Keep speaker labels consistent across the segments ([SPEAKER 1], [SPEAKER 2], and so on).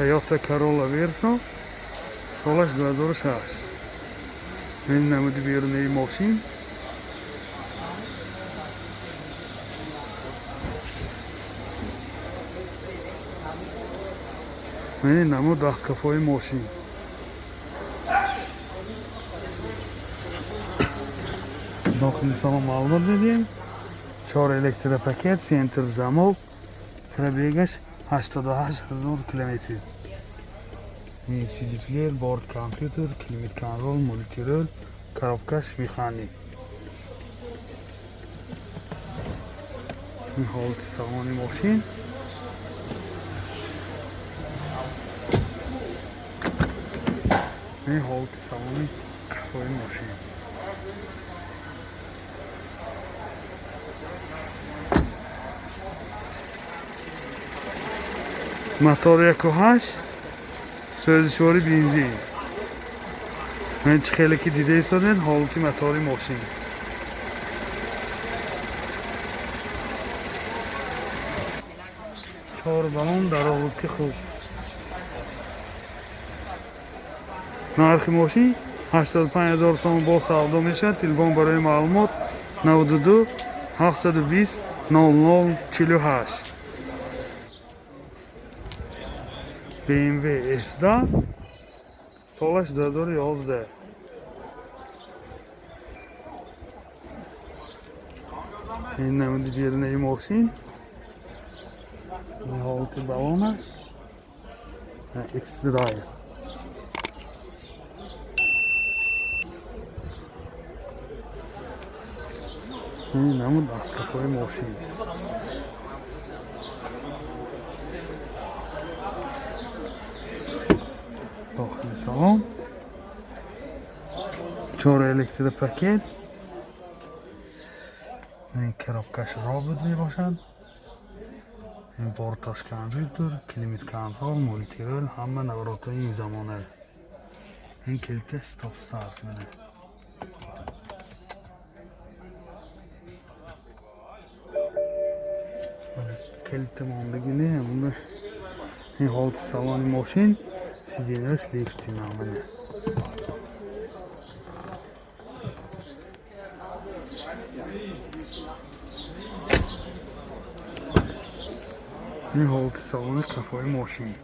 [SPEAKER 1] Toyota Corolla Verso سالش 2006 این نمود بیرونی ماشین این نمود دستکفای ماشین داخل سالن معلومات میدیم 4 الکتریک پاکت سنتر زمک پربیگش 88,000 کیلومتر این CD پلیر بورد کامپیوتر کلیمت کنترل مولتی-رول коробкаш механик این حالت سالن ماشین این حالت سالن کفای ماشین موتور 1.8 سوزشواری بنزین من خیلی که دیده ایستادن حالتی موتور ماشین چهار بالون در حالتی خوب نرخ ماشین 85,000 سوم با سودا میشه تلفن برای معلومات 92 720 0048 BMW F10 سالش 2011 این نمود بیرونی ماشین این حالت بالونش اکسترایر این نمود دستکفای ماشین داخل سالن 4 الکتریک پاکت این коробкаш رابط می باشد این بورتاش کامپیوتر کلیمت کنترل مولتی-رول همه نورات این زمانه این کلیت استاپ استارت میده کلیت ماندگی نه این حالت سالن ماشین سیدینش لیفتی نامنه این حالت سالن کفای ماشین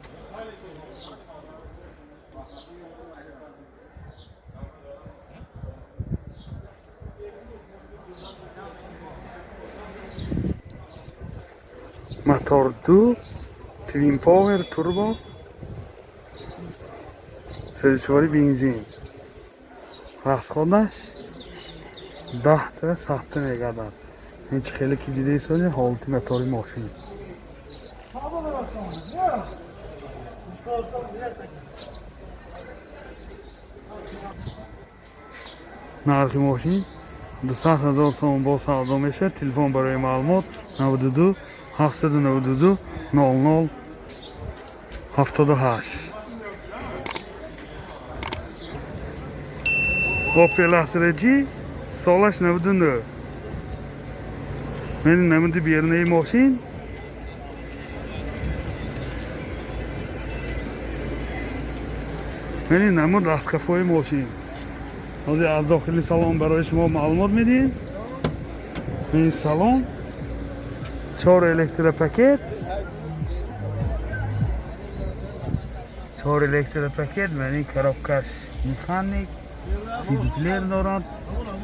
[SPEAKER 1] موتور 2 توین پاور توربو سوزشواری بنزین расходаш 10 تا ساخته میگردد این خیلی که دیده ایستاده حالت موتور ماشین نرخ ماشین 200,000 سوم با سودا میشه تلفن برای معلومات 92 792 0078 Opel Astra سالش 99 من نمود بیرونی ماشین من نمود دستکفای ماشین از داخل سالن برای شما معلومات میدیم این سالن 4 الکتریک پاکت 4 الکتریک پاکت من این коробкаш مکانیک CD پلیر دارد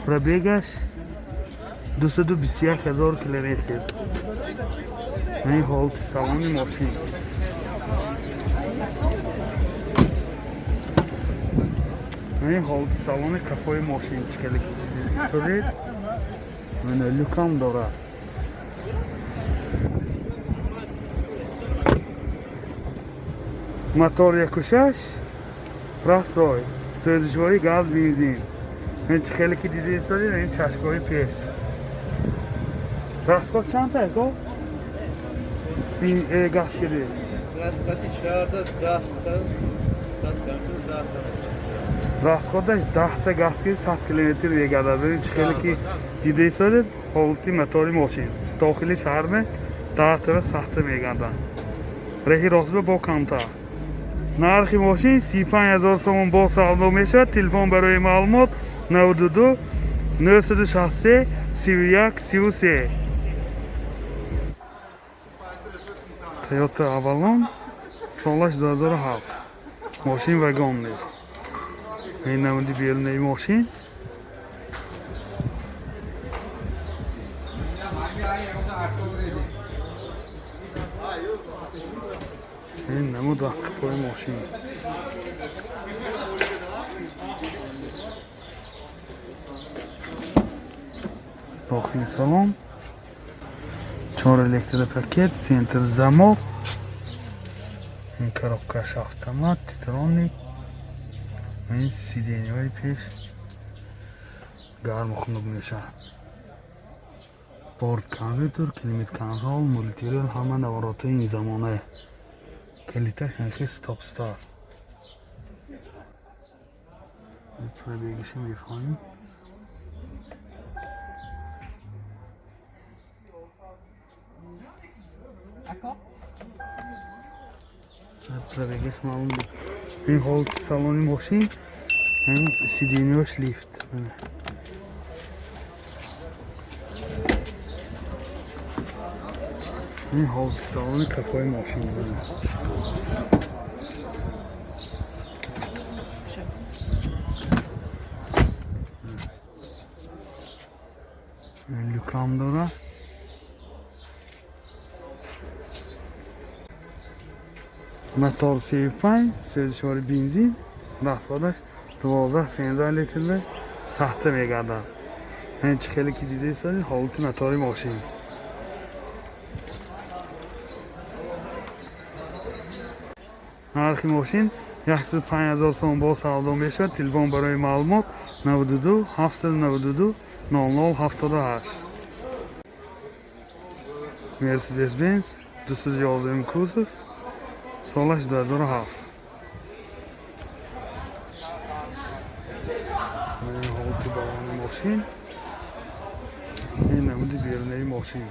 [SPEAKER 1] پربیگش 221,000 کیلومتر این حالت سالن ماشین این حالت سالن کفای ماشین چکلی سرید من لوکام دارد موتور 1.6 راستای سوزشواری گاز بنزین این خیلی که دیده ایستادید این چشمای پیش راستگاه چند تا گفت؟ گاز کده؟
[SPEAKER 2] گاز قطی 14 10 تا 100 کیلومتر 10 تا
[SPEAKER 1] راستگاهش 10 تا گاز کده 100 کیلومتر میگردد این خیلی که دیده ایستادید حالتی موتور ماشین داخلی شهر 10 تا ساخته میگردد رهی راست با کمتر нархи мошин 35000 сомон бо савдо мешавад. Телефон барои маълумот 92 963 31 33. Toyota Avalon солаш 2007. Мошин вагонный. Ин намуди белный мошин. Ин намуд вақфои мошин. Дохили салон. 4 электропакет, центр замок. این коробкаш автомат, титроник. این сиденьевой пеш. гарм хунук мешавад. борд компютер, климат контрол, мультирел, ҳама наворотҳои ин замона. Калиташ ҳамхи стоп стар. пробегиши мефаҳмем. пробегиш маълум буд. ин ҳолати салони мошин, ин сиденьёш лифт. ин ҳолати салони қафои мошин. люкам дорад. мотор 35 сӯзишвори бензин, расходаш 12-13 литр сахта мегардад. ин чӣ хеле ки дидаистед ҳолати мотори мошин. нархи мошин 105000 сом бо савдо мешавад. телефон барои маълумот 92 792 0078. Mercedes Benz 211 кузов, солаш 2007. ин ҳолати балони мошин. ин намуди берунаи мошин.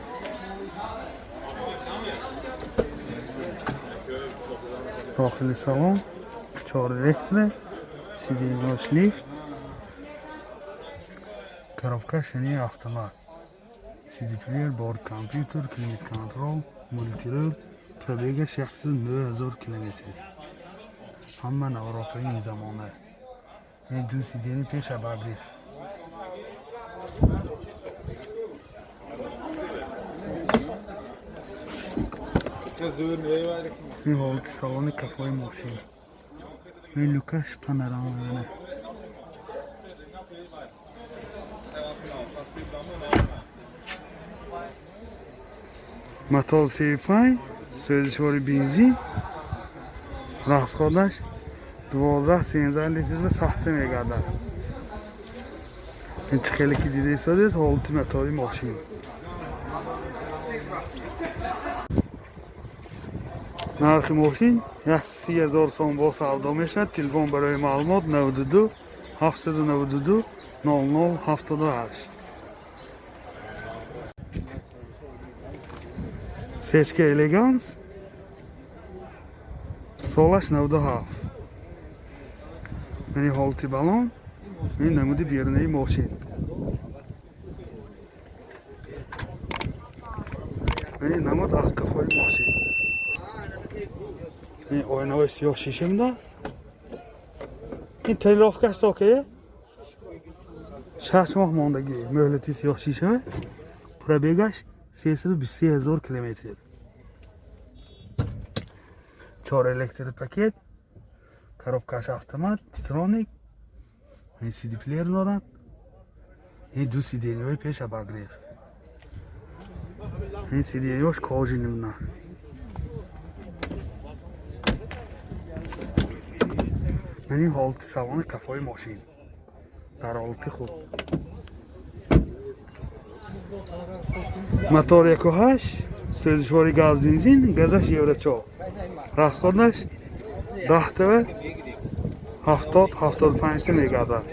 [SPEAKER 1] дохили салон 4 электро, сиденьёш лифт. коробка шини автомат. CD player, борд компютер, климат контрол, мультирел. пробега 69000 километр. ҳама наворотҳои ин замона. ин ду сидени пеша багриф. ин ҳолати салони кафои мошин. ин люкаш панорамаана. мотор 35 сӯзишвори бензин, расходаш 12-13 литр сахта мегардад. ин чӣ хеле ки дидаистед ҳолати мотори мошин. нархи мошин 30000 сом бо савдо мешавад. телефон барои маълумот 92 792 0078. сечка элеганс, солаш 97. ин ҳолати балон, ин намуди берунаи мошин. ин намуд ахкафои мошин. ин ойнаҳои сиёҳ шишимда. ин тарировкаш окее? 6 моҳ мондагӣ. мӯҳлати сиёҳ шиша. пробегаш 323000 километр. 4 электропакет, коробкаш автомат, титроник. ин CD player дорад. ин ду сиденьёи пеша багриф. ин сиденьёш кожини мунад. ин ҳолати салони кафои мошин. дар ҳолати худ. мотор 1.8 сӯзишвори газ бензин, газаш евро 4. расходаш 10 70-75 мегардад.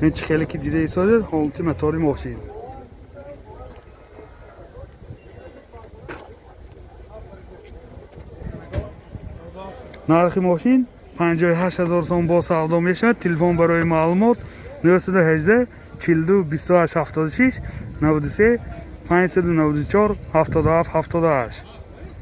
[SPEAKER 1] ин чӣ хеле ки дидаистед ҳолати мотори мошин. нархи мошин 58,000 so'm با savdo میشه. تلفن برای معلومات 918 42 28 76 93 594 77 78.